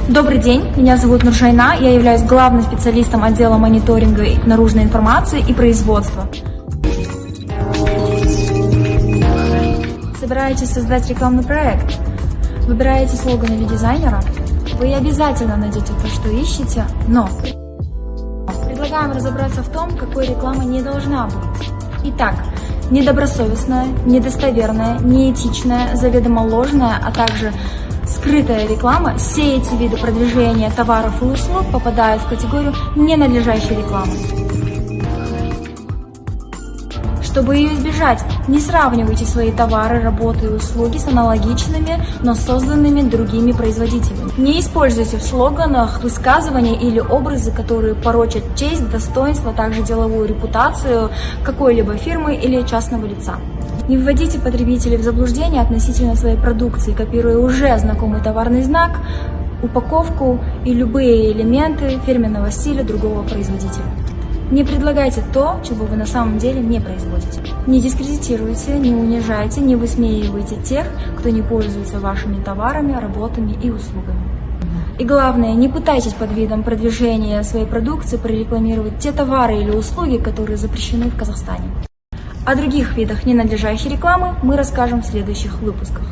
Добрый день, меня зовут Нуршайна, я являюсь главным специалистом отдела мониторинга наружной информации и производства. Собираетесь создать рекламный проект? Выбираете слоган или дизайнера? Вы обязательно найдете то, что ищете, но предлагаем разобраться в том, какой реклама не должна быть. Итак, недобросовестная, недостоверная, неэтичная, заведомо ложная, а также скрытая реклама, все эти виды продвижения товаров и услуг попадают в категорию ненадлежащей рекламы. Чтобы ее избежать, не сравнивайте свои товары, работы и услуги с аналогичными, но созданными другими производителями. Не используйте в слоганах высказывания или образы, которые порочат честь, достоинство, а также деловую репутацию какой-либо фирмы или частного лица. Не вводите потребителей в заблуждение относительно своей продукции, копируя уже знакомый товарный знак, упаковку и любые элементы фирменного стиля другого производителя. Не предлагайте то, чего вы на самом деле не производите. Не дискредитируйте, не унижайте, не высмеивайте тех, кто не пользуется вашими товарами, работами и услугами. И главное, не пытайтесь под видом продвижения своей продукции прорекламировать те товары или услуги, которые запрещены в Казахстане. О других видах ненадлежащей рекламы мы расскажем в следующих выпусках.